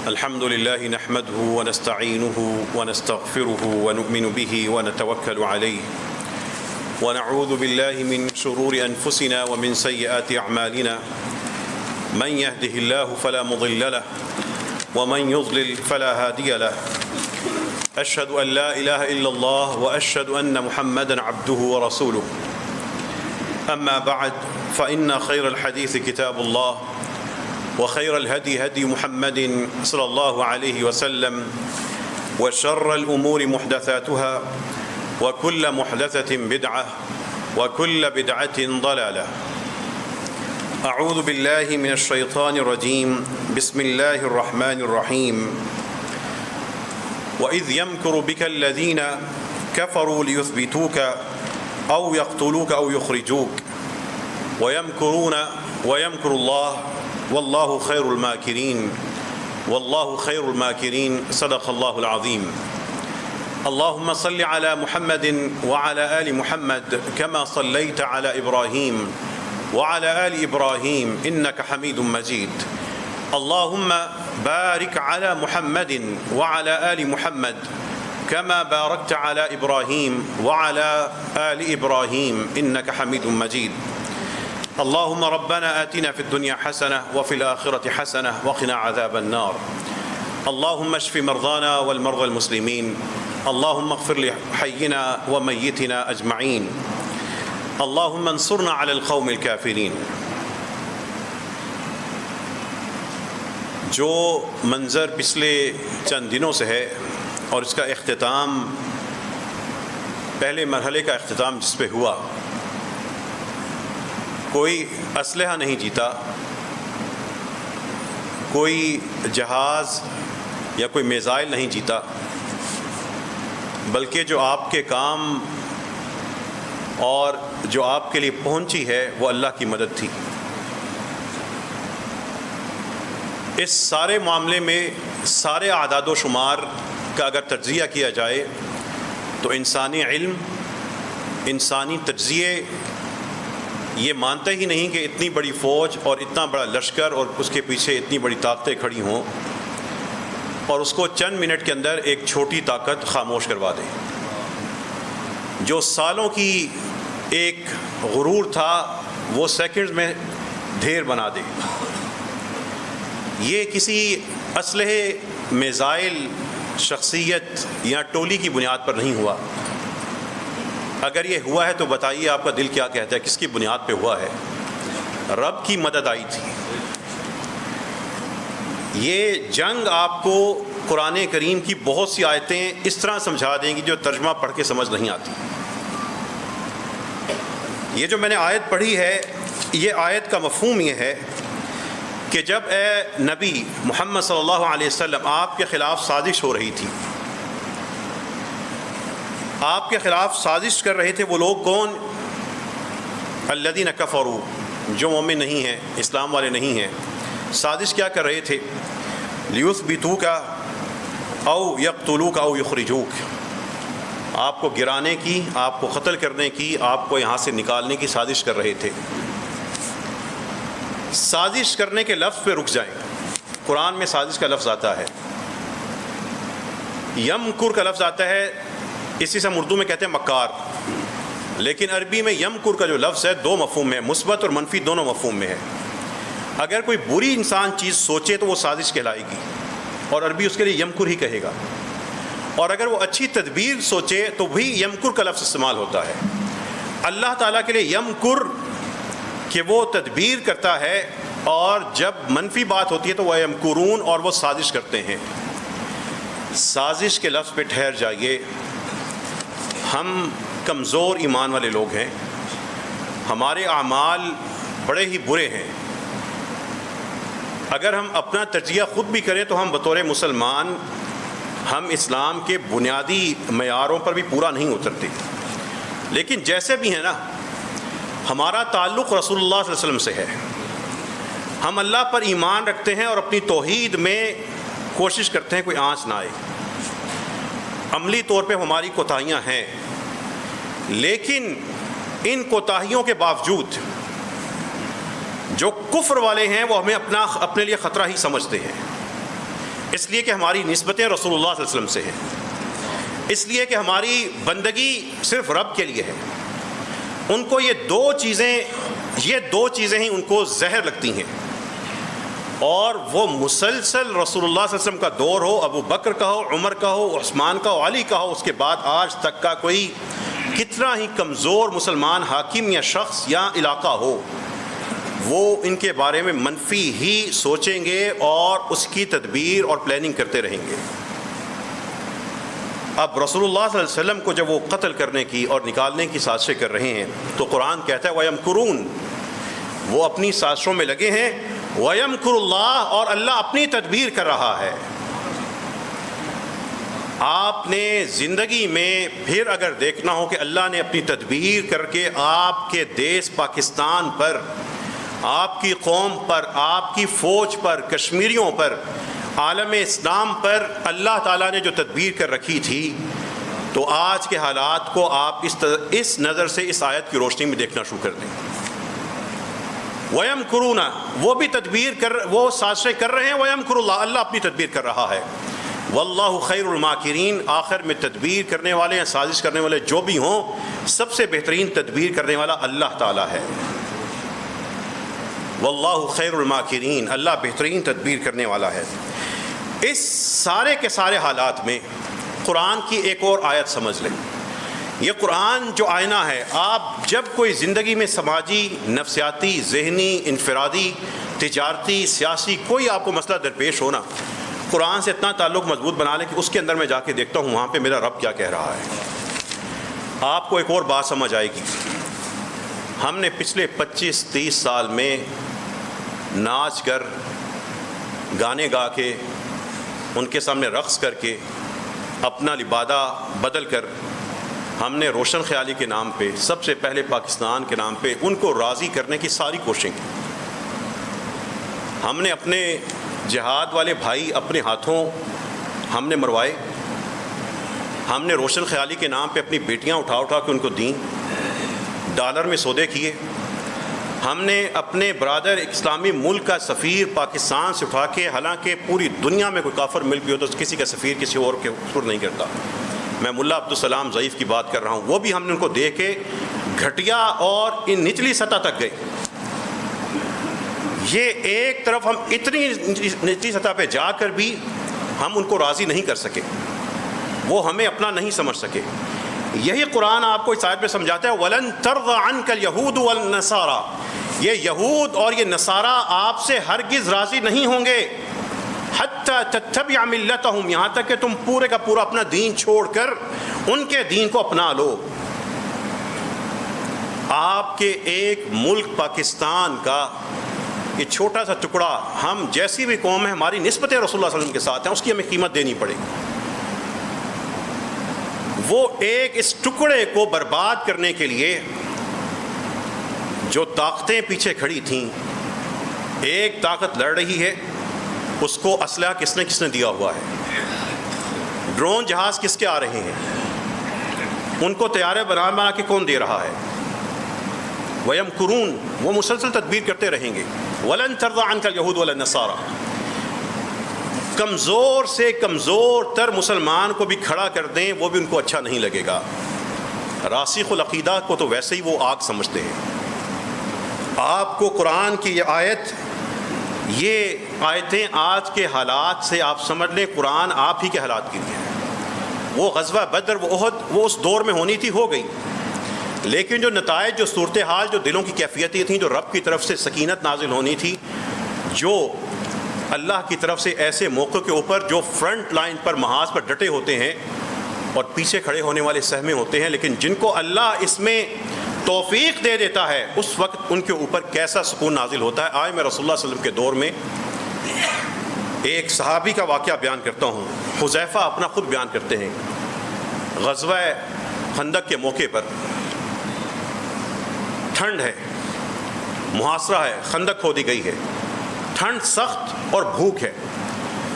الحمد لله نحمده ونستعينه ونستغفره ونؤمن به ونتوكل عليه ونعوذ بالله من شرور أنفسنا ومن سيئات أعمالنا من يهده الله فلا مضل له ومن يضلل فلا هادي له أشهد أن لا إله إلا الله وأشهد أن محمدا عبده ورسوله أما بعد فإن خير الحديث كتاب الله وخير الهدي هدي محمد صلى الله عليه وسلم وشر الأمور محدثاتها وكل محدثة بدعة وكل بدعة ضلالة. أعوذ بالله من الشيطان الرجيم. بسم الله الرحمن الرحيم. وإذ يمكر بك الذين كفروا ليثبتوك أو يقتلوك أو يخرجوك ويمكرون ويمكر الله والله خير الماكرين والله خير الماكرين. صدق الله العظيم. اللهم صل على محمد وعلى آل محمد كما صليت على إبراهيم وعلى آل إبراهيم إنك حميد مجيد. اللهم بارك على محمد وعلى آل محمد كما باركت على إبراهيم وعلى آل إبراهيم إنك حميد مجيد. اللهم ربنا آتنا في الدنيا حسنة وفي الآخرة حسنة وقنا عذاب النار. اللهم اشف مرضانا والمرضى المسلمين. اللهم اغفر لحينا وميتنا أجمعين. اللهم انصرنا على القوم الكافرين. جو منظر پچھلے چند دنوں سے ہے اور اس کا اختتام، پہلے مرحلے کا اختتام جس پہ ہوا، کوئی اسلحہ نہیں جیتا، کوئی جہاز یا کوئی میزائل نہیں جیتا، بلکہ جو آپ کے کام اور جو آپ کے لیے پہنچی ہے وہ اللہ کی مدد تھی. اس سارے معاملے میں سارے اعداد و شمار کا اگر تجزیہ کیا جائے تو انسانی علم، انسانی تجزیے یہ مانتے ہی نہیں کہ اتنی بڑی فوج اور اتنا بڑا لشکر اور اس کے پیچھے اتنی بڑی طاقتیں کھڑی ہوں اور اس کو چند منٹ کے اندر ایک چھوٹی طاقت خاموش کروا دے. جو سالوں کی ایک غرور تھا وہ سیکنڈز میں ڈھیر بنا دے. یہ کسی اسلحے، میزائل، شخصیت یا ٹولی کی بنیاد پر نہیں ہوا. اگر یہ ہوا ہے تو بتائیے آپ کا دل کیا کہتا ہے، کس کی بنیاد پہ ہوا ہے؟ رب کی مدد آئی تھی. یہ جنگ آپ کو قرآن کریم کی بہت سی آیتیں اس طرح سمجھا دیں گی جو ترجمہ پڑھ کے سمجھ نہیں آتی. یہ جو میں نے آیت پڑھی ہے، یہ آیت کا مفہوم یہ ہے کہ جب اے نبی محمد صلی اللہ علیہ وسلم آپ کے خلاف سازش ہو رہی تھی، آپ کے خلاف سازش کر رہے تھے وہ لوگ کون؟ الذین کفروا، جو مومن نہیں ہیں، اسلام والے نہیں ہیں. سازش کیا کر رہے تھے؟ لیثبتوک او یقتلوک او یخرجوک، آپ کو گرانے کی، آپ کو قتل کرنے کی، آپ کو یہاں سے نکالنے کی سازش کر رہے تھے. سازش کرنے کے لفظ پہ رک جائیں. قرآن میں سازش کا لفظ آتا ہے، یمکر کا لفظ آتا ہے، اسی سے ہم اردو میں کہتے ہیں مکار، لیکن عربی میں یمکر کا جو لفظ ہے دو مفہوم میں، مثبت اور منفی دونوں مفہوم میں ہے. اگر کوئی بری انسان چیز سوچے تو وہ سازش کہلائے گی اور عربی اس کے لیے یمکر ہی کہے گا، اور اگر وہ اچھی تدبیر سوچے تو بھی یمکر کا لفظ استعمال ہوتا ہے. اللہ تعالیٰ کے لیے یمکر کہ وہ تدبیر کرتا ہے، اور جب منفی بات ہوتی ہے تو وہ یمکرون اور وہ سازش کرتے ہیں. سازش کے لفظ پہ ٹھہر جائیے. ہم کمزور ایمان والے لوگ ہیں، ہمارے اعمال بڑے ہی برے ہیں. اگر ہم اپنا تجزیہ خود بھی کریں تو ہم بطور مسلمان ہم اسلام کے بنیادی معیاروں پر بھی پورا نہیں اترتے. لیکن جیسے بھی ہیں نا، ہمارا تعلق رسول اللہ صلی اللہ علیہ وسلم سے ہے. ہم اللہ پر ایمان رکھتے ہیں اور اپنی توحید میں کوشش کرتے ہیں کوئی آنچ نہ آئے. عملی طور پہ ہماری کوتاہیاں ہیں، لیکن ان کوتاہیوں کے باوجود جو کفر والے ہیں وہ ہمیں اپنے لیے خطرہ ہی سمجھتے ہیں، اس لیے کہ ہماری نسبتیں رسول اللہ صلی اللہ علیہ وسلم سے ہیں، اس لیے کہ ہماری بندگی صرف رب کے لیے ہے۔ ان کو یہ دو چیزیں ہی ان کو زہر لگتی ہیں، اور وہ مسلسل رسول اللہ صلی اللہ علیہ وسلم کا دور ہو، ابو بکر کا ہو، عمر کا ہو، عثمان کا ہو، علی کا ہو، اس کے بعد آج تک کا کوئی کتنا ہی کمزور مسلمان حاکم یا شخص یا علاقہ ہو، وہ ان کے بارے میں منفی ہی سوچیں گے اور اس کی تدبیر اور پلاننگ کرتے رہیں گے۔ اب رسول اللہ صلی اللہ علیہ وسلم کو جب وہ قتل کرنے کی اور نکالنے کی سازشیں کر رہے ہیں تو قرآن کہتا ہے وَيَمْكُرُونَ، وہ اپنی سازشوں میں لگے ہیں، وَيَمْكُرُ اللَّهُ، اور اللہ اپنی تدبیر کر رہا ہے۔ آپ نے زندگی میں پھر اگر دیکھنا ہو کہ اللہ نے اپنی تدبیر کر کے آپ کے دیس پاکستان پر، آپ کی قوم پر، آپ کی فوج پر، کشمیریوں پر، عالم اسلام پر اللہ تعالیٰ نے جو تدبیر کر رکھی تھی، تو آج کے حالات کو آپ اس نظر سے اس آیت کی روشنی میں دیکھنا شروع کر دیں۔ وَيَمْكُرُونَ، وہ بھی وہ سازشیں کر رہے ہیں، وَيَمْكُرُ اللَّهُ، اللہ اپنی تدبیر کر رہا ہے، وَاللَّهُ خَيْرُ الْمَاكِرِينَ، آخر میں تدبیر کرنے والے یا سازش کرنے والے جو بھی ہوں، سب سے بہترین تدبیر کرنے والا اللہ تعالیٰ ہے۔ واللہ خیر الماکرین، اللہ بہترین تدبیر کرنے والا ہے۔ اس سارے کے سارے حالات میں قرآن کی ایک اور آیت سمجھ لیں۔ یہ قرآن جو آئینہ ہے، آپ جب کوئی زندگی میں سماجی، نفسیاتی، ذہنی، انفرادی، تجارتی، سیاسی کوئی آپ کو مسئلہ درپیش ہونا، قرآن سے اتنا تعلق مضبوط بنا لیں کہ اس کے اندر میں جا کے دیکھتا ہوں وہاں پہ میرا رب کیا کہہ رہا ہے۔ آپ کو ایک اور بات سمجھ آئے گی۔ ہم نے پچھلے 25-30 سال میں ناچ کر، گانے گا کے، ان کے سامنے رقص کر کے، اپنا لبادہ بدل کر، ہم نے روشن خیالی کے نام پہ، سب سے پہلے پاکستان کے نام پہ ان کو راضی کرنے کی ساری کوششیں کی۔ ہم نے اپنے جہاد والے بھائی اپنے ہاتھوں ہم نے مروائے، ہم نے روشن خیالی کے نام پہ اپنی بیٹیاں اٹھا کے ان کو دیں، ڈالر میں سودے کیے۔ ہم نے اپنے برادر اسلامی ملک کا سفیر پاکستان سے اٹھا کے، حالانکہ پوری دنیا میں کوئی کافر ملک بھی ہو تو کسی کا سفیر کسی اور کے اوپر نہیں کرتا، میں ملا عبدالسلام ضعیف کی بات کر رہا ہوں، وہ بھی ہم نے ان کو دے کے گھٹیا اور ان نچلی سطح تک گئے۔ یہ ایک طرف ہم اتنی نچلی سطح پہ جا کر بھی ہم ان کو راضی نہیں کر سکے، وہ ہمیں اپنا نہیں سمجھ سکے۔ یہی قرآن آپ کو اس آیت میں سمجھاتا ہے وَلَن تَرْضَ عَنْكَ الْيَهُودُ وَالنَّصَارَى، یہ یہود اور یہ نصارہ آپ سے ہرگز راضی نہیں ہوں گے، حَتَّى تَتَّبِعَ مِلَّتَهُمْ، یہاں تک کہ تم پورے کا پورا اپنا دین چھوڑ کر ان کے دین کو اپنا لو۔ آپ کے ایک ملک پاکستان کا یہ چھوٹا سا ٹکڑا، ہم جیسی بھی قوم ہے، ہماری نسبتیں رسول اللہ صلی اللہ علیہ وسلم کے ساتھ ہیں، اس کی ہمیں قیمت دینی پڑے گی۔ وہ ایک اس ٹکڑے کو برباد کرنے کے لیے جو طاقتیں پیچھے کھڑی تھیں، ایک طاقت لڑ رہی ہے، اس کو اسلحہ کس نے دیا ہوا ہے، ڈرون جہاز کس کے آ رہے ہیں، ان کو طیارے بنا کے کون دے رہا ہے۔ وَيَمْكُرُونَ، وہ مسلسل تدبیر کرتے رہیں گے۔ وَلَن تَرْضَ عَنْكَ الْيَهُودُ وَلَا النَّصَارَى، کمزور سے کمزور تر مسلمان کو بھی کھڑا کر دیں وہ بھی ان کو اچھا نہیں لگے گا۔ راسخ العقیدہ کو تو ویسے ہی وہ آگ سمجھتے ہیں۔ آپ کو قرآن کی یہ آیتیں آج کے حالات سے آپ سمجھ لیں، قرآن آپ ہی کے حالات کے لیے ہے۔ وہ غزوہ بدر، وہ احد، وہ اس دور میں ہونی تھی، ہو گئی، لیکن جو نتائج، جو صورتحال، جو دلوں کی کیفیتیں تھیں، جو رب کی طرف سے سکینت نازل ہونی تھی، جو اللہ کی طرف سے ایسے موقع کے اوپر جو فرنٹ لائن پر محاذ پر ڈٹے ہوتے ہیں اور پیچھے کھڑے ہونے والے سہمے ہوتے ہیں، لیکن جن کو اللہ اس میں توفیق دے دیتا ہے، اس وقت ان کے اوپر کیسا سکون نازل ہوتا ہے۔ آج میں رسول اللہ صلی اللہ علیہ وسلم کے دور میں ایک صحابی کا واقعہ بیان کرتا ہوں، حذیفہ اپنا خود بیان کرتے ہیں۔ غزوہ خندق کے موقع پر ٹھنڈ ہے، محاصرہ ہے، خندق کھودی گئی ہے، ٹھنڈ سخت اور بھوک ہے،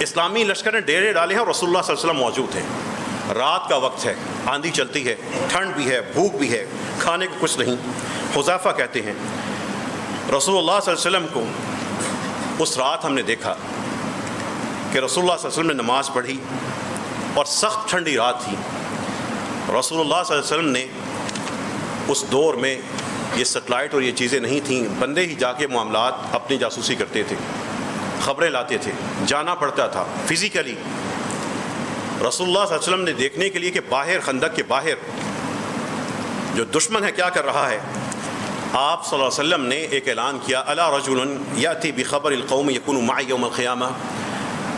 اسلامی لشکر نے ڈیرے ڈالے ہیں اور رسول اللہ صلی اللہ علیہ وسلم موجود ہیں، رات کا وقت ہے، آندھی چلتی ہے، ٹھنڈ بھی ہے، بھوک بھی ہے، کھانے کو کچھ نہیں۔ حذیفہ کہتے ہیں رسول اللہ صلی اللہ علیہ وسلم کو اس رات ہم نے دیکھا کہ رسول اللہ صلی اللہ علیہ وسلم نے نماز پڑھی اور سخت ٹھنڈی رات تھی. رسول اللہ صلی اللہ علیہ وسلم نے اس دور میں یہ سیٹلائٹ اور یہ چیزیں نہیں تھیں، بندے ہی جا کے معاملات اپنی جاسوسی کرتے تھے، خبریں لاتے تھے، جانا پڑتا تھا فزیکلی. رسول اللہ صلی اللہ علیہ وسلم نے دیکھنے کے لیے کہ باہر خندق کے باہر جو دشمن ہے کیا کر رہا ہے، آپ صلی اللہ علیہ وسلم نے ایک اعلان کیا، الا رجل یاتی بخبر القوم یکون معی یوم القیامہ،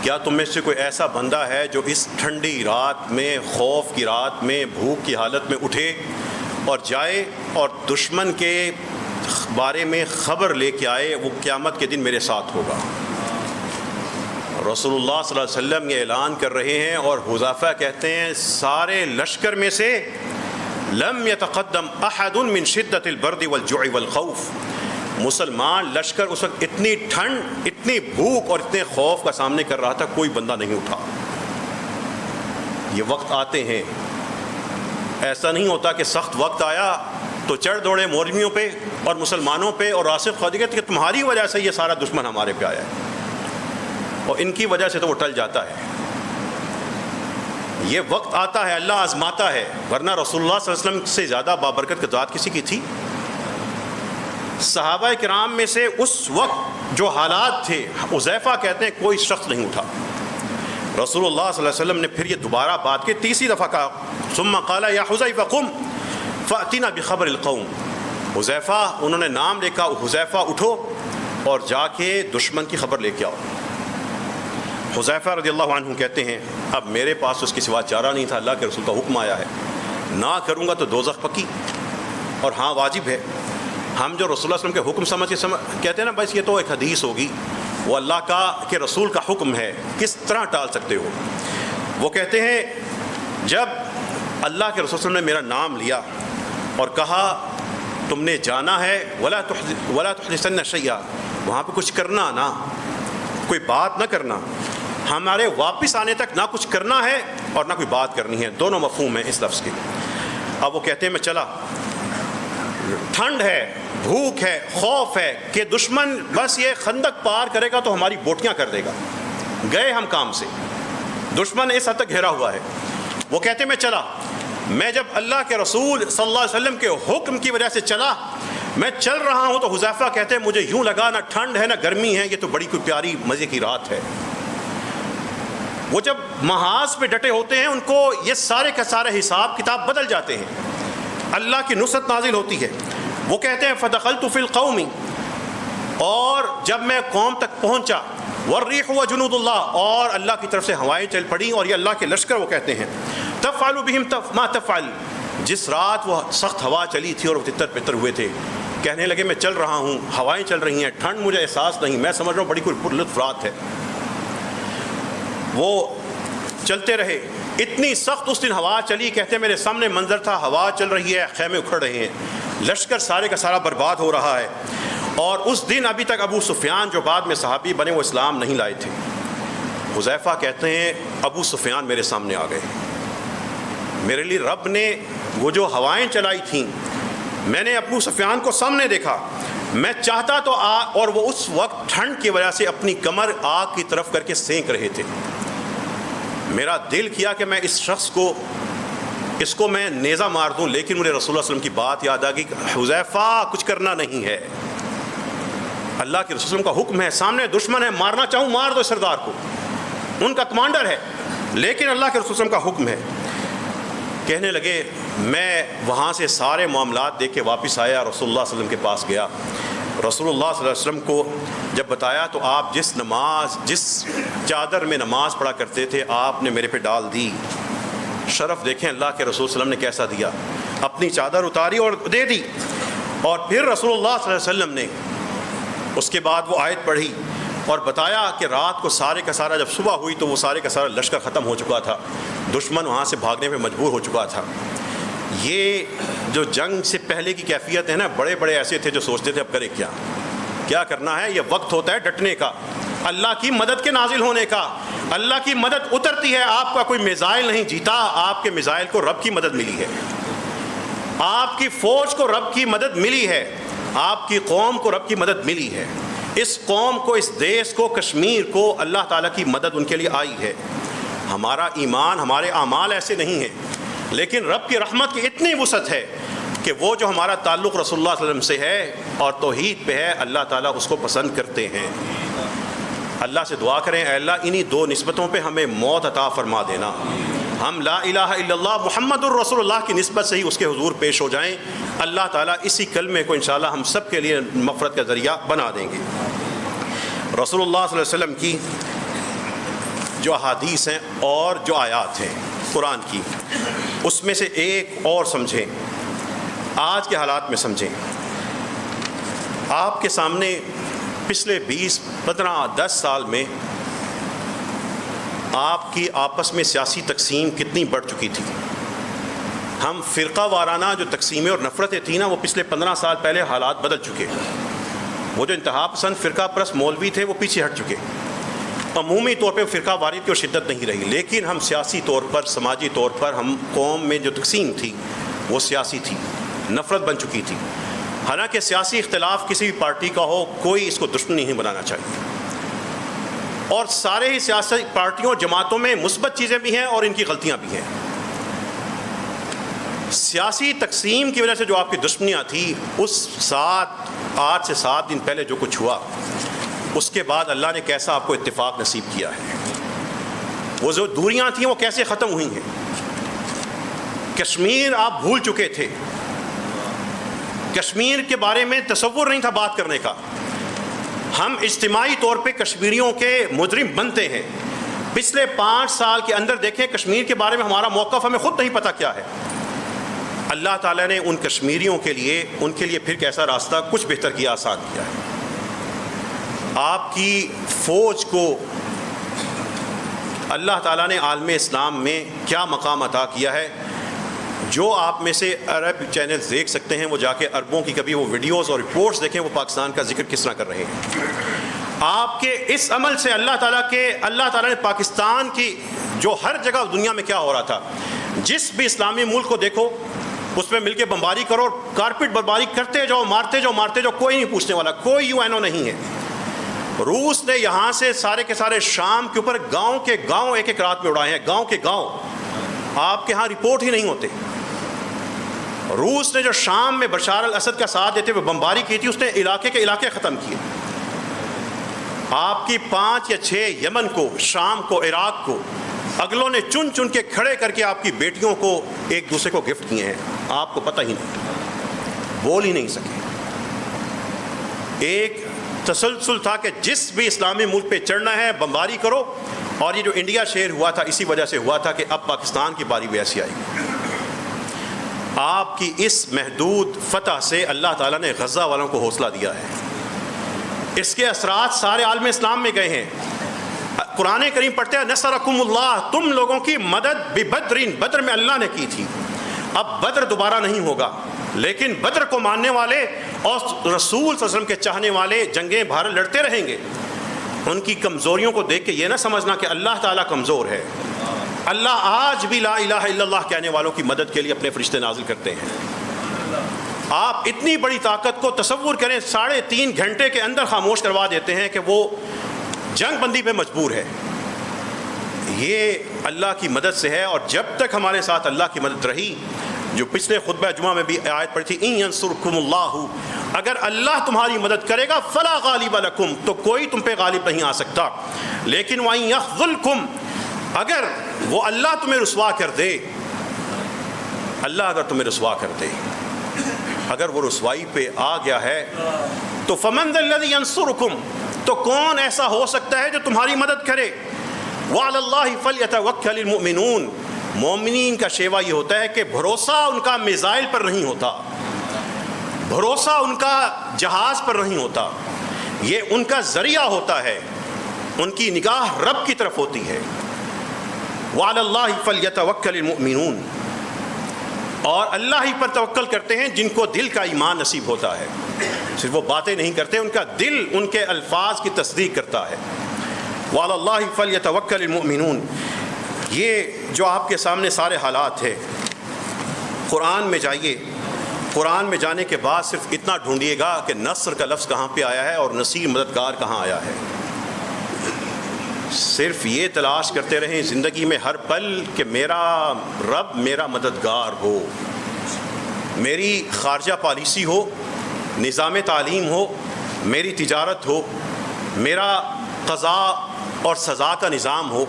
کیا تم میں سے کوئی ایسا بندہ ہے جو اس ٹھنڈی رات میں، خوف کی رات میں، بھوک کی حالت میں اٹھے اور جائے اور دشمن کے بارے میں خبر لے کے آئے، وہ قیامت کے دن میرے ساتھ ہوگا. رسول اللہ صلی اللہ علیہ وسلم یہ اعلان کر رہے ہیں اور حذیفہ کہتے ہیں سارے لشکر میں سے لم يتقدم احد من شدت البرد والجوع والخوف، مسلمان لشکر اس وقت اتنی ٹھنڈ، اتنی بھوک اور اتنے خوف کا سامنے کر رہا تھا، کوئی بندہ نہیں اٹھا. یہ وقت آتے ہیں، ایسا نہیں ہوتا کہ سخت وقت آیا تو چڑھ دوڑے مولویوں پہ اور مسلمانوں پہ اور راسخ خودی کہ تمہاری وجہ سے یہ سارا دشمن ہمارے پہ آیا ہے اور ان کی وجہ سے تو وہ ٹل جاتا ہے. یہ وقت آتا ہے، اللہ آزماتا ہے، ورنہ رسول اللہ صلی اللہ علیہ وسلم سے زیادہ بابرکت ذات کسی کی تھی؟ صحابہ کرام میں سے اس وقت جو حالات تھے، حذیفہ کہتے ہیں کوئی شخص نہیں اٹھا. رسول اللہ صلی اللہ علیہ وسلم نے پھر یہ دوبارہ بات کی، تیسری دفعہ کہا، ثم قال یا حذیفہ قم فأتنا بخبر القوم. حذیفہ، انہوں نے نام لے کہا، حذیفہ اٹھو اور جا کے دشمن کی خبر لے کے آؤ. حذیفہ رضی اللہ عنہ کہتے ہیں اب میرے پاس اس کے سوا چارہ نہیں تھا، اللہ کے رسول کا حکم آیا ہے، نہ کروں گا تو دوزخ پکی، اور ہاں واجب ہے. ہم جو رسول اللہ علیہ وسلم کے حکم سمجھ کے کہتے ہیں نا بس یہ تو ایک حدیث ہوگی، وہ اللہ کا کہ رسول کا حکم ہے، کس طرح ٹال سکتے ہو؟ وہ کہتے ہیں جب اللہ کے رسول صلی اللہ علیہ وسلم نے میرا نام لیا اور کہا تم نے جانا ہے، ولا تحدثن شیئا، وہاں پہ کچھ کرنا نہ، کوئی بات نہ کرنا، ہمارے واپس آنے تک نہ کچھ کرنا ہے اور نہ کوئی بات کرنی ہے. دونوں مفہوم ہیں اس لفظ کے. اب وہ کہتے ہیں میں چلا، ٹھنڈ ہے، بھوک ہے، خوف ہے کہ دشمن بس یہ خندق پار کرے گا تو ہماری بوٹیاں کر دے گا. گئے ہم کام سے، دشمن اس حد تک گھیرا ہوا ہے. وہ کہتے ہیں میں چلا، میں جب اللہ کے رسول صلی اللہ علیہ وسلم کے حکم کی وجہ سے چلا، میں چل رہا ہوں تو حذیفہ کہتے ہیں مجھے یوں لگا نہ ٹھنڈ ہے نہ گرمی ہے، یہ تو بڑی کوئی پیاری مزے کی رات ہے. وہ جب محاذ پہ ڈٹے ہوتے ہیں ان کو یہ سارے کا سارے حساب کتاب بدل جاتے ہیں، اللہ کی نصرت نازل ہوتی ہے. وہ کہتے ہیں فدخلت فی القوم، اور جب میں قوم تک پہنچا، والریح وجنود اللہ، اور اللہ کی طرف سے ہوائیں چل پڑی اور یہ اللہ کے لشکر. وہ کہتے ہیں تفعل بہم ما تفعل، جس رات وہ سخت ہوا چلی تھی اور وہ تتر پتر ہوئے تھے، کہنے لگے میں چل رہا ہوں، ہوائیں چل رہی ہیں، ٹھنڈ مجھے احساس نہیں، میں سمجھ رہا ہوں بڑی کوئی پرلطف رات ہے. وہ چلتے رہے، اتنی سخت اس دن ہوا چلی، کہتے ہیں میرے سامنے منظر تھا، ہوا چل رہی ہے، خیمے اکھڑ رہے ہیں، لشکر سارے کا سارا برباد ہو رہا ہے. اور اس دن ابھی تک ابو سفیان جو بعد میں صحابی بنے وہ اسلام نہیں لائے تھے. حذیفہ کہتے ہیں ابو سفیان میرے سامنے آ گئے، میرے لیے رب نے وہ جو ہوائیں چلائی تھیں، میں نے ابو سفیان کو سامنے دیکھا، میں چاہتا تو اور وہ اس وقت ٹھنڈ کی وجہ سے اپنی کمر آگ کی طرف کر کے سینک رہے تھے. میرا دل کیا کہ میں اس شخص کو، اس کو میں نیزہ مار دوں، لیکن مجھے رسول اللہ علیہ وسلم کی بات یاد آ گئی کہ حذیفہ کچھ کرنا نہیں ہے، اللہ کے رسول وسلم کا حکم ہے، سامنے دشمن ہے، مارنا چاہوں مار دو سردار کو، ان کا کمانڈر ہے، لیکن اللہ کے رسول وسلم کا حکم ہے. کہنے لگے میں وہاں سے سارے معاملات دیکھ کے واپس آیا، رسول اللہ صلی اللہ علیہ وسلم کے پاس گیا. رسول اللہ صلی اللہ علیہ وسلم کو جب بتایا تو آپ جس چادر میں نماز پڑھا کرتے تھے آپ نے میرے پہ ڈال دی. شرف دیکھیں اللہ کے رسول صلی اللہ علیہ وسلم نے کیسا دیا، اپنی چادر اتاری اور دے دی. اور پھر رسول اللہ صلی اللہ علیہ وسلم نے اس کے بعد وہ آیت پڑھی اور بتایا کہ رات کو سارے کا سارا جب صبح ہوئی تو وہ سارے کا سارا لشکر ختم ہو چکا تھا، دشمن وہاں سے بھاگنے پہ مجبور ہو چکا تھا. یہ جو جنگ سے پہلے کی کیفیت ہے نا، بڑے بڑے ایسے تھے جو سوچتے تھے اب کرے کیا کرنا ہے. یہ وقت ہوتا ہے ڈٹنے کا، اللہ کی مدد کے نازل ہونے کا. اللہ کی مدد اترتی ہے، آپ کا کوئی میزائل نہیں جیتا، آپ کے میزائل کو رب کی مدد ملی ہے، آپ کی فوج کو رب کی مدد ملی ہے، آپ کی قوم کو رب کی مدد ملی ہے. اس قوم کو، اس دیش کو، کشمیر کو اللہ تعالیٰ کی مدد ان کے لیے آئی ہے۔ ہمارا ایمان، ہمارے اعمال ایسے نہیں ہیں، لیکن رب کی رحمت کی اتنی وسعت ہے کہ وہ جو ہمارا تعلق رسول اللہ صلی اللہ علیہ وسلم سے ہے اور توحید پہ ہے، اللہ تعالیٰ اس کو پسند کرتے ہیں۔ اللہ سے دعا کریں، اے اللہ انہی دو نسبتوں پہ ہمیں موت عطا فرما دینا، ہم لا الہ الا اللہ محمد الرسول اللہ کی نسبت سے ہی اس کے حضور پیش ہو جائیں۔ اللہ تعالیٰ اسی کلمے کو انشاءاللہ ہم سب کے لیے مغفرت کا ذریعہ بنا دیں گے۔ رسول اللہ صلی اللہ علیہ وسلم کی جو احادیث ہیں اور جو آیات ہیں قرآن کی، اس میں سے ایک اور سمجھیں، آج کے حالات میں سمجھیں۔ آپ کے سامنے پچھلے 20 15 10 سال میں آپ کی آپس میں سیاسی تقسیم کتنی بڑھ چکی تھی۔ ہم فرقہ وارانہ جو تقسیمیں اور نفرتیں تھیں نا، وہ پچھلے 15 سال پہلے حالات بدل چکے۔ وہ جو انتہا پسند فرقہ پرست مولوی تھے وہ پیچھے ہٹ چکے، عمومی طور پہ فرقہ واریت کی شدت نہیں رہی، لیکن ہم سیاسی طور پر، سماجی طور پر، ہم قوم میں جو تقسیم تھی وہ سیاسی تھی، نفرت بن چکی تھی۔ حالانکہ سیاسی اختلاف کسی بھی پارٹی کا ہو، کوئی اس کو دشمنی نہیں بنانا چاہیے، اور سارے ہی سیاسی پارٹیوں جماعتوں میں مثبت چیزیں بھی ہیں اور ان کی غلطیاں بھی ہیں۔ سیاسی تقسیم کی وجہ سے جو آپ کی دشمنیاں تھی، اس 8 سے 7 دن پہلے جو کچھ ہوا، اس کے بعد اللہ نے کیسا آپ کو اتفاق نصیب کیا ہے۔ وہ جو دوریاں تھیں وہ کیسے ختم ہوئی ہیں۔ کشمیر آپ بھول چکے تھے، کشمیر کے بارے میں تصور نہیں تھا بات کرنے کا۔ ہم اجتماعی طور پہ کشمیریوں کے مجرم بنتے ہیں۔ پچھلے 5 سال کے اندر دیکھیں کشمیر کے بارے میں ہمارا موقف ہمیں خود نہیں پتہ کیا ہے۔ اللہ تعالیٰ نے ان کشمیریوں کے لیے پھر کیسا راستہ کچھ بہتر کیا، آسان کیا ہے۔ آپ کی فوج کو اللہ تعالیٰ نے عالم اسلام میں کیا مقام عطا کیا ہے۔ جو آپ میں سے عرب چینلز دیکھ سکتے ہیں، وہ جا کے عربوں کی کبھی وہ ویڈیوز اور رپورٹس دیکھیں، وہ پاکستان کا ذکر کس طرح کر رہے ہیں۔ آپ کے اس عمل سے اللہ تعالیٰ نے پاکستان کی جو ہر جگہ دنیا میں کیا ہو رہا تھا، جس بھی اسلامی ملک کو دیکھو اس میں مل کے بمباری کرو، کارپیٹ بمباری کرتے جاؤ، مارتے جاؤ، کوئی نہیں پوچھنے والا، کوئی UN نہیں ہے۔ روس نے یہاں سے سارے کے سارے شام کے اوپر گاؤں کے گاؤں ایک رات میں اڑائے ہیں، گاؤں کے گاؤں۔ آپ کے ہاں رپورٹ ہی نہیں ہوتے۔ روس نے جو شام میں بشار الاسد کا ساتھ دیتے ہوئے بمباری کی تھی، اس نے علاقے کے علاقے ختم کیے۔ آپ کی 5 یا 6 یمن کو، شام کو، عراق کو اگلوں نے چن کے کھڑے کر کے آپ کی بیٹیوں کو ایک دوسرے کو گفٹ کیے ہیں، آپ کو پتہ ہی نہیں، بول ہی نہیں سکے۔ ایک تسلسل تھا کہ جس بھی اسلامی ملک پہ چڑھنا ہے بمباری کرو، اور یہ جو انڈیا شیئر ہوا تھا اسی وجہ سے ہوا تھا کہ اب پاکستان کی باری بھی ایسی آئی گی۔ آپ کی اس محدود فتح سے اللہ تعالیٰ نے غزہ والوں کو حوصلہ دیا ہے۔ اس کے اثرات سارے عالم اسلام میں گئے ہیں۔ قرآن کریم پڑھتے ہیں، نصرکم اللہ، تم لوگوں کی مدد ببدرین، بدر میں اللہ نے کی تھی۔ اب بدر دوبارہ نہیں ہوگا، لیکن بدر کو ماننے والے اور رسول صلی اللہ علیہ وسلم کے چاہنے والے جنگیں بھارت لڑتے رہیں گے۔ ان کی کمزوریوں کو دیکھ کے یہ نہ سمجھنا کہ اللہ تعالیٰ کمزور ہے۔ اللہ آج بھی لا الہ الا اللہ کہنے والوں کی مدد کے لیے اپنے فرشتے نازل کرتے ہیں۔ آپ اتنی بڑی طاقت کو تصور کریں، 3.5 گھنٹے کے اندر خاموش کروا دیتے ہیں کہ وہ جنگ بندی پہ مجبور ہے۔ یہ اللہ کی مدد سے ہے، اور جب تک ہمارے ساتھ اللہ کی مدد رہی، جو پچھلے خطبہ جمعہ میں بھی آیت پڑھی تھی، ان ینصرکم اللہ، اگر اللہ تمہاری مدد کرے گا فلا غالب لکم، تو کوئی تم پہ غالب نہیں آ سکتا، لیکن وَإِن يَخْذُلْكُمْ، اگر وہ اللہ تمہیں رسوا کر دے، اللہ اگر تمہیں رسوا کر دے، اگر وہ رسوائی پہ آ گیا ہے، تو فَمَنْ ذَا الَّذِي يَنصُرُكُمْ، تو کون ایسا ہو سکتا ہے جو تمہاری مدد کرے۔ وَعَلَى اللَّهِ فَلْيَتَوَكَّلِ الْمُؤْمِنُونَ، مومنین کا شیوا یہ ہوتا ہے کہ بھروسہ ان کا میزائل پر نہیں ہوتا، بھروسہ ان کا جہاز پر نہیں ہوتا، یہ ان کا ذریعہ ہوتا ہے، ان کی نگاہ رب کی طرف ہوتی ہے۔ وَعَلَى اللَّهِ فَلْيَتَوَكَّلِ الْمُؤْمِنُونَ، اور اللہ ہی پر توکل کرتے ہیں جن کو دل کا ایمان نصیب ہوتا ہے، صرف وہ باتیں نہیں کرتے، ان کا دل ان کے الفاظ کی تصدیق کرتا ہے۔ وَعَلَى اللَّهِ فَلْيَتَوَكَّلِ الْمُؤْمِنُونَ۔ یہ جو آپ کے سامنے سارے حالات ہیں، قرآن میں جائیے، قرآن میں جانے کے بعد صرف اتنا ڈھونڈیے گا کہ نصر کا لفظ کہاں پہ آیا ہے اور نصیر مددگار کہاں آیا ہے. صرف یہ تلاش کرتے رہیں زندگی میں ہر پل کہ میرا رب میرا مددگار ہو. میری خارجہ پالیسی ہو، نظام تعلیم ہو، میری تجارت ہو، میرا قضاء اور سزا کا نظام ہو،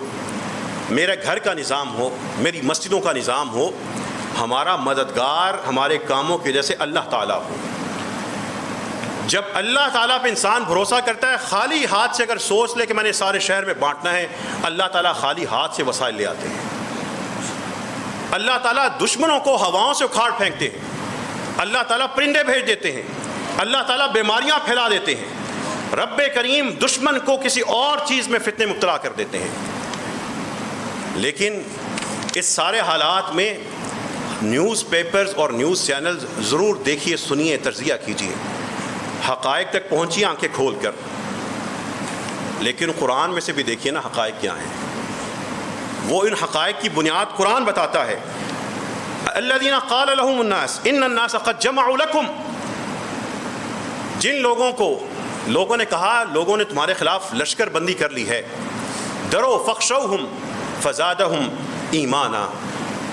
میرے گھر کا نظام ہو، میری مسجدوں کا نظام ہو، ہمارا مددگار ہمارے کاموں کی وجہ سے اللہ تعالیٰ ہو. جب اللہ تعالیٰ پہ انسان بھروسہ کرتا ہے، خالی ہاتھ سے اگر سوچ لے کہ میں نے سارے شہر میں بانٹنا ہے، اللہ تعالیٰ خالی ہاتھ سے وسائل لے آتے ہیں. اللہ تعالیٰ دشمنوں کو ہواؤں سے اکھاڑ پھینکتے ہیں. اللہ تعالیٰ پرندے بھیج دیتے ہیں. اللہ تعالیٰ بیماریاں پھیلا دیتے ہیں. رب کریم دشمن کو کسی اور چیز میں فتنے مبتلا کر دیتے ہیں. لیکن اس سارے حالات میں نیوز پیپرز اور نیوز چینلز ضرور دیکھیے، سنیے، تجزیہ کیجیے، حقائق تک پہنچیے آنکھیں کھول کر. لیکن قرآن میں سے بھی دیکھیے نا حقائق کیا ہیں. وہ ان حقائق کی بنیاد قرآن بتاتا ہے. الذین قال لهم الناس ان الناس قد جمعوا لكم. جن لوگوں کو لوگوں نے کہا، لوگوں نے تمہارے خلاف لشکر بندی کر لی ہے، ڈرو فخشوہم فزادہم ایمانا.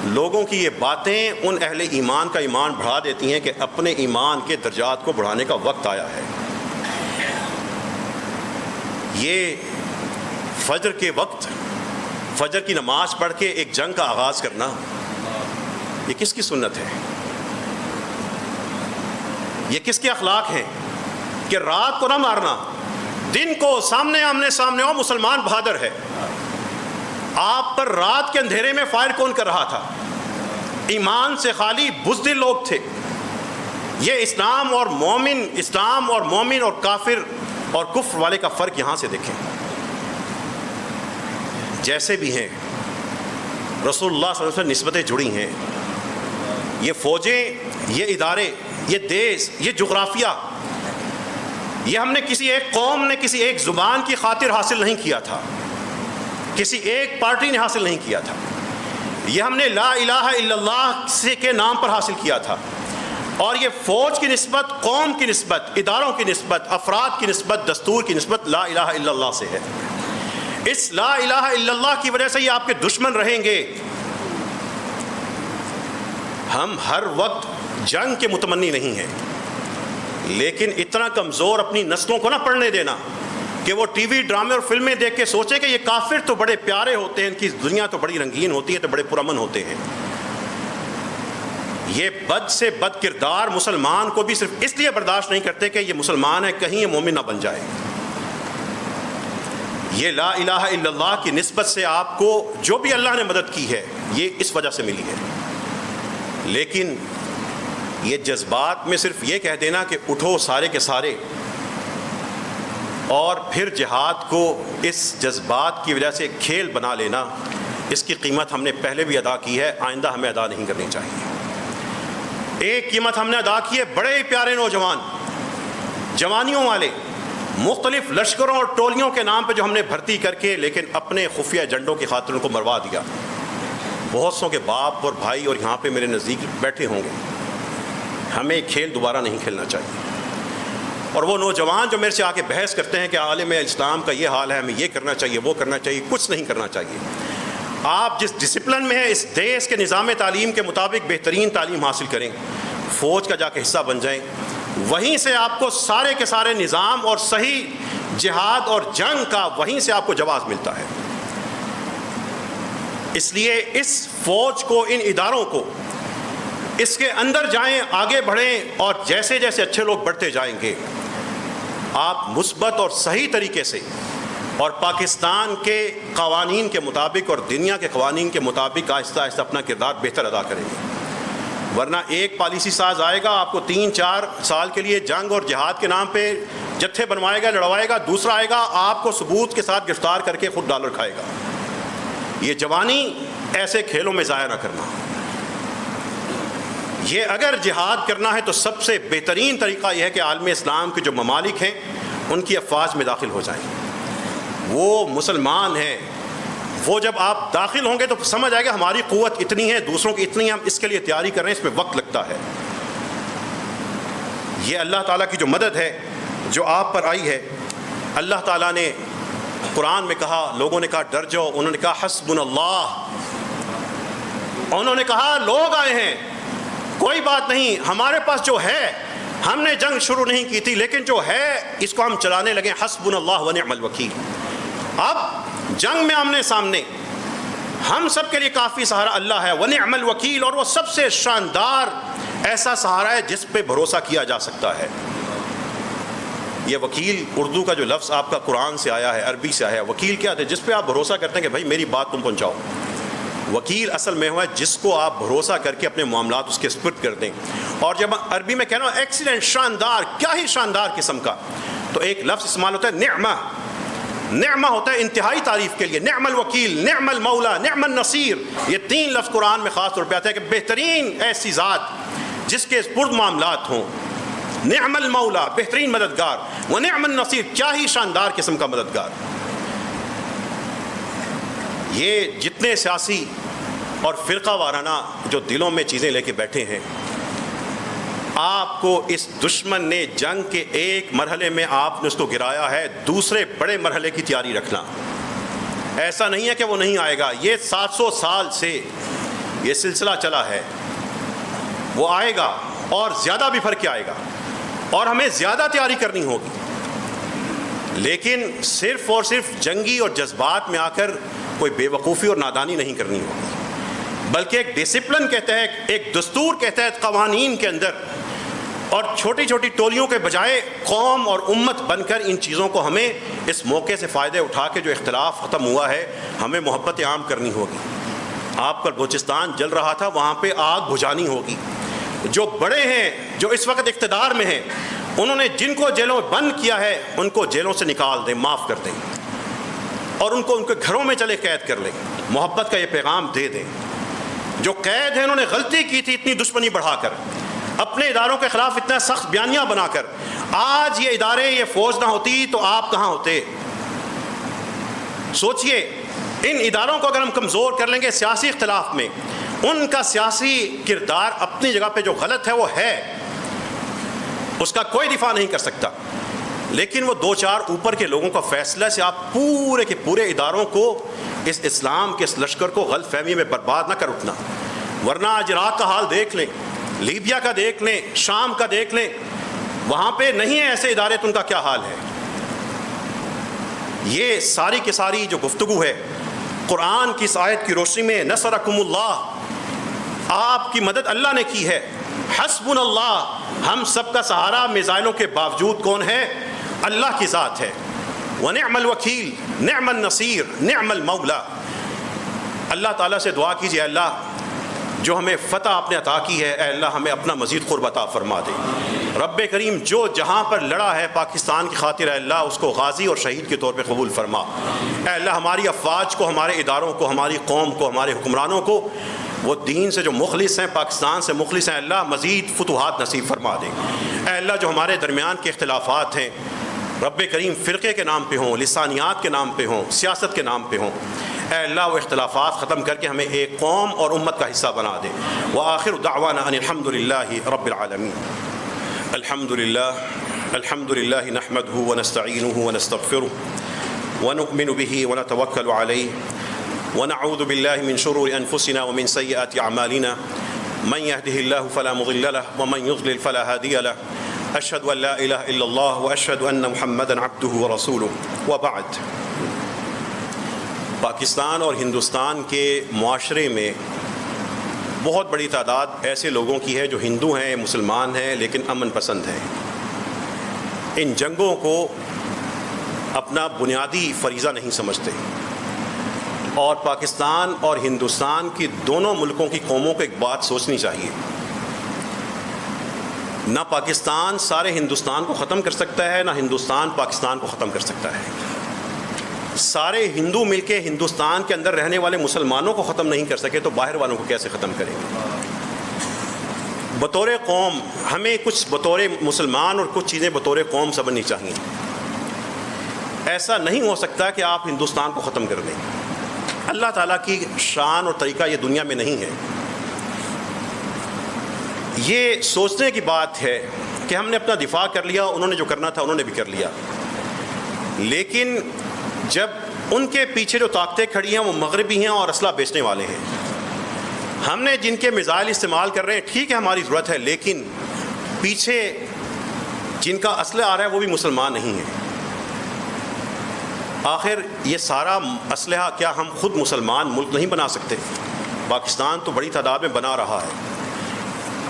لوگوں کی یہ باتیں ان اہل ایمان کا ایمان بڑھا دیتی ہیں کہ اپنے ایمان کے درجات کو بڑھانے کا وقت آیا ہے. یہ فجر کے وقت فجر کی نماز پڑھ کے ایک جنگ کا آغاز کرنا، یہ کس کی سنت ہے؟ یہ کس کے اخلاق ہیں کہ رات کو نہ مارنا، دن کو سامنے آمنے سامنے ہو. مسلمان بہادر ہے. آپ پر رات کے اندھیرے میں فائر کون کر رہا تھا؟ ایمان سے خالی بزدل لوگ تھے. یہ اسلام اور مومن اور کافر اور کفر والے کا فرق یہاں سے دیکھیں. جیسے بھی ہیں رسول اللہ صلی اللہ علیہ وسلم نسبتیں جڑی ہیں. یہ فوجیں، یہ ادارے، یہ دیش، یہ جغرافیہ، یہ ہم نے کسی ایک قوم نے کسی ایک زبان کی خاطر حاصل نہیں کیا تھا، کسی ایک پارٹی نے حاصل نہیں کیا تھا. یہ ہم نے لا الہ الا اللہ سے کے نام پر حاصل کیا تھا. اور یہ فوج کی نسبت، قوم کی نسبت، اداروں کی نسبت، افراد کی نسبت، دستور کی نسبت لا الہ الا اللہ سے ہے. اس لا الہ الا اللہ کی وجہ سے یہ آپ کے دشمن رہیں گے. ہم ہر وقت جنگ کے متمنی نہیں ہیں، لیکن اتنا کمزور اپنی نسلوں کو نہ پڑھنے دینا کہ وہ ٹی وی ڈرامے اور فلمیں دیکھ کے سوچے کہ یہ کافر تو بڑے پیارے ہوتے ہیں، ان کی دنیا تو بڑی رنگین ہوتی ہے، تو بڑے پرامن ہوتے ہیں. یہ بد سے بد کردار مسلمان کو بھی صرف اس لیے برداشت نہیں کرتے کہ یہ مسلمان ہے، کہیں یہ مومن نہ بن جائے. یہ لا الہ الا اللہ کی نسبت سے آپ کو جو بھی اللہ نے مدد کی ہے یہ اس وجہ سے ملی ہے. لیکن یہ جذبات میں صرف یہ کہہ دینا کہ اٹھو سارے کے سارے، اور پھر جہاد کو اس جذبات کی وجہ سے کھیل بنا لینا، اس کی قیمت ہم نے پہلے بھی ادا کی ہے، آئندہ ہمیں ادا نہیں کرنی چاہیے. ایک قیمت ہم نے ادا کی ہے، بڑے پیارے نوجوان، جوانیوں والے، مختلف لشکروں اور ٹولیوں کے نام پہ جو ہم نے بھرتی کر کے لیکن اپنے خفیہ ایجنڈوں کی خاطر ان کو مروا دیا. بہت سو کے باپ اور بھائی اور یہاں پہ میرے نزدیک بیٹھے ہوں گے. ہمیں کھیل دوبارہ نہیں کھیلنا چاہیے. اور وہ نوجوان جو میرے سے آ کے بحث کرتے ہیں کہ عالم اسلام کا یہ حال ہے، ہمیں یہ کرنا چاہیے، وہ کرنا چاہیے، کچھ نہیں کرنا چاہیے. آپ جس ڈسپلن میں ہیں، اس دیش کے نظام تعلیم کے مطابق بہترین تعلیم حاصل کریں، فوج کا جا کے حصہ بن جائیں. وہیں سے آپ کو سارے کے سارے نظام اور صحیح جہاد اور جنگ کا وہیں سے آپ کو جواز ملتا ہے. اس لیے اس فوج کو، ان اداروں کو، اس کے اندر جائیں، آگے بڑھیں، اور جیسے جیسے اچھے لوگ بڑھتے جائیں گے آپ مثبت اور صحیح طریقے سے اور پاکستان کے قوانین کے مطابق اور دنیا کے قوانین کے مطابق آہستہ آہستہ اپنا کردار بہتر ادا کریں گے. ورنہ ایک پالیسی ساز آئے گا، آپ کو 3-4 سال کے لیے جنگ اور جہاد کے نام پہ جتھے بنوائے گا، لڑوائے گا. دوسرا آئے گا، آپ کو ثبوت کے ساتھ گرفتار کر کے خود ڈالر کھائے گا. یہ جوانی ایسے کھیلوں میں ضائع نہ کرنا. یہ اگر جہاد کرنا ہے تو سب سے بہترین طریقہ یہ ہے کہ عالم اسلام کے جو ممالک ہیں ان کی افواج میں داخل ہو جائیں. وہ مسلمان ہیں، وہ جب آپ داخل ہوں گے تو سمجھ آئے گا ہماری قوت اتنی ہے، دوسروں کی اتنی ہے، ہم اس کے لیے تیاری کر رہے ہیں، اس میں وقت لگتا ہے. یہ اللہ تعالیٰ کی جو مدد ہے جو آپ پر آئی ہے، اللہ تعالیٰ نے قرآن میں کہا، لوگوں نے کہا ڈر جاؤ، انہوں نے کہا حسبنا اللہ، انہوں نے کہا لوگ آئے ہیں، کوئی بات نہیں، ہمارے پاس جو ہے، ہم نے جنگ شروع نہیں کی تھی لیکن جو ہے اس کو ہم چلانے لگے، حسبنا اللہ ونعم الوکیل۔ اب جنگ میں آمنے سامنے ہم سب کے لیے کافی سہارا اللہ ہے، ونعم الوکیل، اور وہ سب سے شاندار ایسا سہارا ہے جس پہ بھروسہ کیا جا سکتا ہے۔ یہ وکیل اردو کا جو لفظ آپ کا قرآن سے آیا ہے، عربی سے آیا ہے، وکیل کیا ہے؟ جس پہ آپ بھروسہ کرتے ہیں کہ بھائی میری بات تم پہنچاؤ۔ وکیل اصل میں ہوا ہے جس کو آپ بھروسہ کر کے اپنے معاملات اس کے سپرد کر دیں۔ اور جب عربی میں کہنا ایکسیلنٹ، شاندار، کیا ہی شاندار قسم کا، تو ایک لفظ استعمال ہوتا ہے نعمہ۔ نعمہ ہوتا ہے انتہائی تعریف کے لیے، نعم الوکیل، نعم المولا، نعم النصیر، یہ تین لفظ قرآن میں خاص طور پہ آتا ہے کہ بہترین ایسی ذات جس کے سپرد معاملات ہوں، نعم المولا، بہترین مددگار، ونعم النصیر، کیا ہی شاندار قسم کا مددگار۔ یہ جتنے سیاسی اور فرقہ وارانہ جو دلوں میں چیزیں لے کے بیٹھے ہیں، آپ کو اس دشمن نے جنگ کے ایک مرحلے میں آپ نے اس کو گرایا ہے، دوسرے بڑے مرحلے کی تیاری رکھنا۔ ایسا نہیں ہے کہ وہ نہیں آئے گا، یہ 700 سال سے یہ سلسلہ چلا ہے، وہ آئے گا اور زیادہ بھی بھر کے آئے گا، اور ہمیں زیادہ تیاری کرنی ہوگی، لیکن صرف اور صرف جنگی اور جذبات میں آ کر کوئی بے وقوفی اور نادانی نہیں کرنی ہوگی، بلکہ ایک ڈسپلن کے تحت، ایک دستور کے تحت، قوانین کے اندر، اور چھوٹی چھوٹی ٹولیوں کے بجائے قوم اور امت بن کر ان چیزوں کو ہمیں اس موقع سے فائدے اٹھا کے جو اختلاف ختم ہوا ہے ہمیں محبت عام کرنی ہوگی۔ آپ کا بلوچستان جل رہا تھا، وہاں پہ آگ بجھانی ہوگی۔ جو بڑے ہیں، جو اس وقت اقتدار میں ہیں، انہوں نے جن کو جیلوں میں بند کیا ہے ان کو جیلوں سے نکال دیں، معاف کر دیں، اور ان کو ان کے گھروں میں چلے قید کر لیں، محبت کا یہ پیغام دے دیں۔ جو قید ہیں انہوں نے غلطی کی تھی اتنی دشمنی بڑھا کر، اپنے اداروں کے خلاف اتنا سخت بیانیہ بنا کر، آج یہ ادارے، یہ فوج نہ ہوتی تو آپ کہاں ہوتے؟ سوچئے، ان اداروں کو اگر ہم کمزور کر لیں گے سیاسی اختلاف میں، ان کا سیاسی کردار اپنی جگہ پہ جو غلط ہے وہ ہے، اس کا کوئی دفاع نہیں کر سکتا، لیکن وہ دو چار اوپر کے لوگوں کا فیصلہ سے آپ پورے کے پورے اداروں کو، اس اسلام کے اس لشکر کو غلط فہمی میں برباد نہ کر اٹھنا۔ ورنہ آج عراق کا حال دیکھ لیں، لیبیا کا دیکھ لیں، شام کا دیکھ لیں، وہاں پہ نہیں ہے ایسے ادارے تو ان کا کیا حال ہے۔ یہ ساری کی ساری جو گفتگو ہے قرآن کی اس آیت کی روشنی میں، نصرکم اللہ، آپ کی مدد اللہ نے کی ہے، حسبنا اللہ، ہم سب کا سہارا میزائلوں کے باوجود کون ہے؟ اللہ کی ذات ہے، ونعم الوکیل، نعم النصیر، نعم المولا۔ اللہ تعالیٰ سے دعا کیجیے، اللہ جو ہمیں فتح آپ نے عطا کی ہے، اے اللہ ہمیں اپنا مزید قرب عطا فرما دے۔ رب کریم جو جہاں پر لڑا ہے پاکستان کی خاطر، اے اللہ اس کو غازی اور شہید کے طور پہ قبول فرما۔ اے اللہ ہماری افواج کو، ہمارے اداروں کو، ہماری قوم کو، ہمارے حکمرانوں کو، وہ دین سے جو مخلص ہیں، پاکستان سے مخلص ہیں، اللہ مزید فتوحات نصیب فرما دے۔ اے اللہ جو ہمارے درمیان کے اختلافات ہیں رب کریم فرقے کے نام پہ ہوں، لسانیات کے نام پہ ہوں، سیاست کے نام پہ ہوں، اے اللہ وہ اختلافات ختم کر کے ہمیں ایک قوم اور امت کا حصہ بنا دے۔ وآخر دعوانا ان الحمد للہ رب العالمین۔ الحمد للہ نحمده ونستعینه ونستغفره ونؤمن به ونتوکل علیہ ونعوذ باللہ من شرور انفسنا ومن سیئات اعمالنا من يهده الله فلا مضل له ومن يضلل فلا هادي له اشهد ان لا اله الا الله واشهد ان محمدا عبده ورسوله وبعد۔ پاکستان اور ہندوستان کے معاشرے میں بہت بڑی تعداد ایسے لوگوں کی ہے جو ہندو ہیں، مسلمان ہیں، لیکن امن پسند ہیں۔ ان جنگوں کو اپنا بنیادی فریضہ نہیں سمجھتے، اور پاکستان اور ہندوستان کی دونوں ملکوں کی قوموں کو ایک بات سوچنی چاہیے، نہ پاکستان سارے ہندوستان کو ختم کر سکتا ہے، نہ ہندوستان پاکستان کو ختم کر سکتا ہے۔ سارے ہندو مل کے ہندوستان کے اندر رہنے والے مسلمانوں کو ختم نہیں کر سکے تو باہر والوں کو کیسے ختم کریں گے؟ بطور قوم ہمیں کچھ بطور مسلمان اور کچھ چیزیں بطور قوم سمجھنی چاہیے۔ ایسا نہیں ہو سکتا کہ آپ ہندوستان کو ختم کر دیں، اللہ تعالیٰ کی شان اور طریقہ یہ دنیا میں نہیں ہے۔ یہ سوچنے کی بات ہے کہ ہم نے اپنا دفاع کر لیا، انہوں نے جو کرنا تھا انہوں نے بھی کر لیا، لیکن جب ان کے پیچھے جو طاقتیں کھڑی ہیں وہ مغربی ہیں اور اسلحہ بیچنے والے ہیں. ہم نے جن کے میزائل استعمال کر رہے ہیں، ٹھیک ہے ہماری ضرورت ہے، لیکن پیچھے جن کا اسلحہ آ رہا ہے وہ بھی مسلمان نہیں ہیں. آخر یہ سارا اسلحہ کیا ہم خود مسلمان ملک نہیں بنا سکتے؟ پاکستان تو بڑی تعداد میں بنا رہا ہے.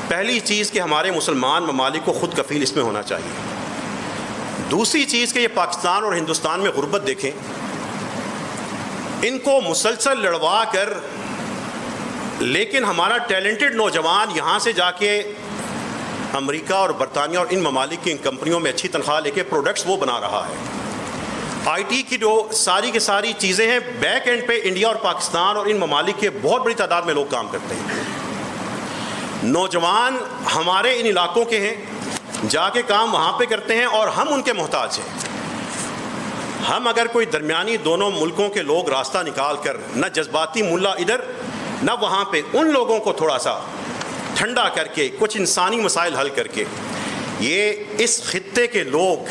پہلی چیز کہ ہمارے مسلمان ممالک کو خود کفیل اس میں ہونا چاہیے. دوسری چیز کہ یہ پاکستان اور ہندوستان میں غربت دیکھیں، ان کو مسلسل لڑوا کر، لیکن ہمارا ٹیلنٹڈ نوجوان یہاں سے جا کے امریکہ اور برطانیہ اور ان ممالک کی ان کمپنیوں میں اچھی تنخواہ لے کے پروڈکٹس وہ بنا رہا ہے. آئی ٹی کی جو ساری کی ساری چیزیں ہیں، بیک اینڈ پہ انڈیا اور پاکستان اور ان ممالک کے بہت بڑی تعداد میں لوگ کام کرتے ہیں. نوجوان ہمارے ان علاقوں کے ہیں، جا کے کام وہاں پہ کرتے ہیں اور ہم ان کے محتاج ہیں. ہم اگر کوئی درمیانی دونوں ملکوں کے لوگ راستہ نکال کر، نہ جذباتی ملا ادھر نہ وہاں پہ، ان لوگوں کو تھوڑا سا ٹھنڈا کر کے کچھ انسانی مسائل حل کر کے، یہ اس خطے کے لوگ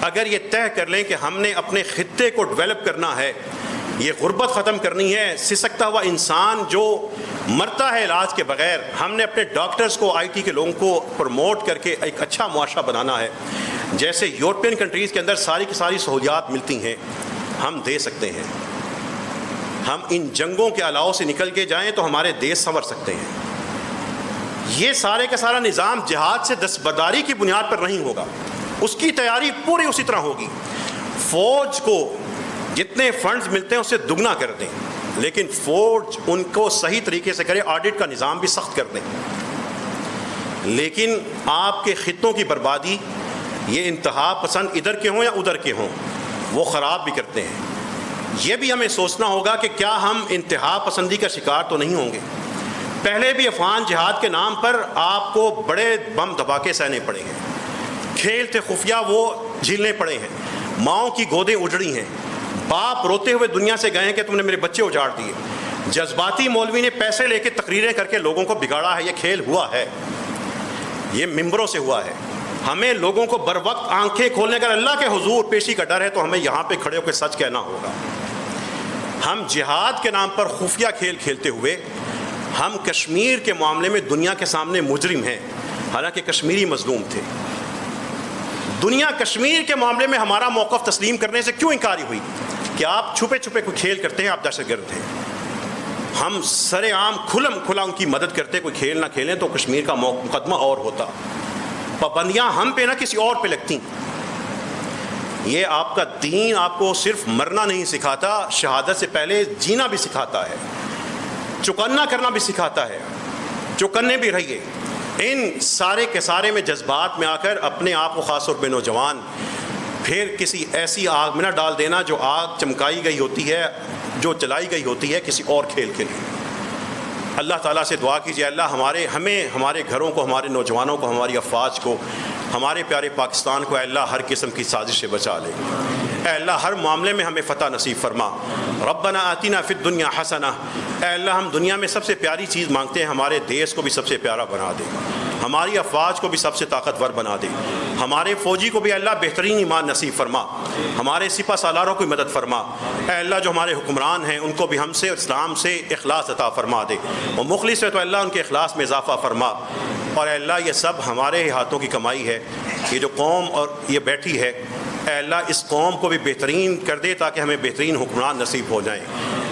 اگر یہ طے کر لیں کہ ہم نے اپنے خطے کو ڈیولپ کرنا ہے، یہ غربت ختم کرنی ہے، سسکتا ہوا انسان جو مرتا ہے علاج کے بغیر، ہم نے اپنے ڈاکٹرز کو، آئی ٹی کے لوگوں کو پروموٹ کر کے ایک اچھا معاشرہ بنانا ہے. جیسے یورپین کنٹریز کے اندر ساری کی ساری سہولیات ملتی ہیں، ہم دے سکتے ہیں. ہم ان جنگوں کے علاوہ سے نکل کے جائیں تو ہمارے دیش سنور سکتے ہیں. یہ سارے کا سارا نظام جہاد سے دستبرداری کی بنیاد پر نہیں ہوگا، اس کی تیاری پوری اسی طرح ہوگی. فوج کو جتنے فنڈز ملتے ہیں اس سے دگنا کر دیں، لیکن فوج ان کو صحیح طریقے سے کرے، آڈٹ کا نظام بھی سخت کر دیں. لیکن آپ کے خطوں کی بربادی، یہ انتہا پسند ادھر کے ہوں یا ادھر کے ہوں، وہ خراب بھی کرتے ہیں. یہ بھی ہمیں سوچنا ہوگا کہ کیا ہم انتہا پسندی کا شکار تو نہیں ہوں گے. پہلے بھی افغان جہاد کے نام پر آپ کو بڑے بم دھماکے سہنے پڑے ہیں، کھیل تھے خفیہ وہ جھیلنے پڑے ہیں، ماؤں کی گودیں اجڑی ہیں، باپ روتے ہوئے دنیا سے گئے ہیں کہ تم نے میرے بچے اجاڑ دیے. جذباتی مولوی نے پیسے لے کے تقریریں کر کے لوگوں کو بگاڑا ہے. یہ کھیل ہوا ہے، یہ ممبروں سے ہوا ہے. ہمیں لوگوں کو بر وقت آنکھیں کھولنے کا، اللہ کے حضور پیشی کا ڈر ہے تو ہمیں یہاں پہ کھڑے ہو کے سچ کہنا ہوگا. ہم جہاد کے نام پر خفیہ کھیل کھیلتے ہوئے ہم کشمیر کے معاملے میں دنیا کے سامنے مجرم ہیں، حالانکہ کشمیری مظلوم تھے. دنیا کشمیر کے معاملے میں ہمارا موقف تسلیم کرنے سے کیوں انکاری ہوئی کہ آپ چھپے چھپے کوئی کھیل کرتے ہیں، آپ دہشت گرد ہیں. ہم سر عام کھلم کھلا ان کی مدد کرتے، کوئی کھیل نہ کھیلیں تو کشمیر کا مقدمہ اور ہوتا. پابندیاں ہم پہ نہ کسی اور پہ لگتی. یہ آپ کا دین آپ کو صرف مرنا نہیں سکھاتا، شہادت سے پہلے جینا بھی سکھاتا ہے، چوکنا کرنا بھی سکھاتا ہے. چوکنے بھی رہیے. ان سارے کے سارے میں جذبات میں آ کر اپنے آپ کو، خاص طور پہ نوجوان، پھر کسی ایسی آگ میں نہ ڈال دینا جو آگ چمکائی گئی ہوتی ہے، جو چلائی گئی ہوتی ہے کسی اور کھیل کے لیے. اللہ تعالیٰ سے دعا کیجیے اللہ ہمیں ہمارے گھروں کو، ہمارے نوجوانوں کو، ہماری افواج کو، ہمارے پیارے پاکستان کو اے اللہ ہر قسم کی سازش سے بچا لے. اے اللہ ہر معاملے میں ہمیں فتح نصیب فرما. ربنا آتنا فی الدنیا حسنہ. اے اللہ ہم دنیا میں سب سے پیاری چیز مانگتے ہیں، ہمارے دیش کو بھی سب سے پیارا بنا دے، ہماری افواج کو بھی سب سے طاقتور بنا دے، ہمارے فوجی کو بھی اللہ بہترین ایمان نصیب فرما، ہمارے سپہ سالاروں کی مدد فرما. اے اللہ جو ہمارے حکمران ہیں ان کو بھی ہم سے اور اسلام سے اخلاص عطا فرما دے، اور مخلص ہے تو اللہ ان کے اخلاص میں اضافہ فرما. اور اے اللہ یہ سب ہمارے ہاتھوں کی کمائی ہے. یہ جو قوم اور یہ بیٹھی ہے، اے اللہ اس قوم کو بھی بہترین کر دے تاکہ ہمیں بہترین حکمران نصیب ہو جائیں.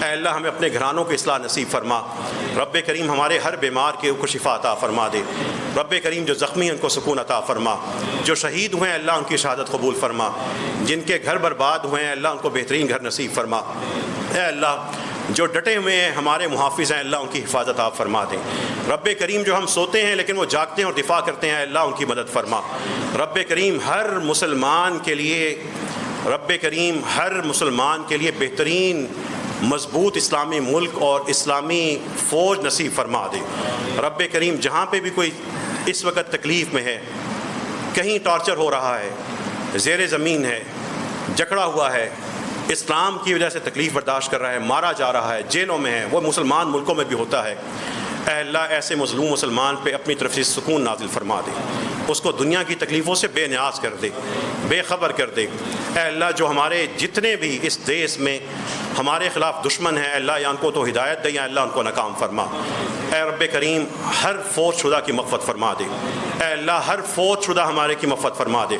اے اللہ ہمیں اپنے گھرانوں کو اصلاح نصیب فرما. رب کریم ہمارے ہر بیمار کے کو شفا عطا فرما دے. رب کریم جو زخمی ہیں ان کو سکون عطا فرما. جو شہید ہوئے ہیں اللہ ان کی شہادت قبول فرما. جن کے گھر برباد ہوئے ہیں اللہ ان کو بہترین گھر نصیب فرما. اے اللہ جو ڈٹے ہوئے ہیں ہمارے محافظ ہیں اللہ ان کی حفاظت آپ فرما دیں. رب کریم جو ہم سوتے ہیں لیکن وہ جاگتے ہیں اور دفاع کرتے ہیں اللہ ان کی مدد فرما. رب کریم ہر مسلمان کے لیے، رب کریم ہر مسلمان کے لیے بہترین مضبوط اسلامی ملک اور اسلامی فوج نصیب فرما دے. رب کریم جہاں پہ بھی کوئی اس وقت تکلیف میں ہے، کہیں ٹارچر ہو رہا ہے، زیر زمین ہے، جکڑا ہوا ہے، اسلام کی وجہ سے تکلیف برداشت کر رہا ہے، مارا جا رہا ہے، جیلوں میں ہے، وہ مسلمان ملکوں میں بھی ہوتا ہے. اے اللہ ایسے مظلوم مسلمان پہ اپنی طرف سے سکون نازل فرما دے، اس کو دنیا کی تکلیفوں سے بے نیاز کر دے، بے خبر کر دے۔ اے اللہ جو ہمارے جتنے بھی اس دیس میں ہمارے خلاف دشمن ہیں، اے اللہ یا ان کو تو ہدایت دے یا اللہ ان کو ناکام فرما۔ اے رب کریم ہر فوت شدہ کی مغفرت فرما دے، اے اللہ ہر فوت شدہ ہمارے کی مغفرت فرما دے،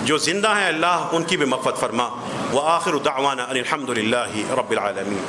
جو زندہ ہیں اللہ ان کی بھی مغفرت فرما۔ وآخر دعوانا ان الحمد للہ رب العالمین۔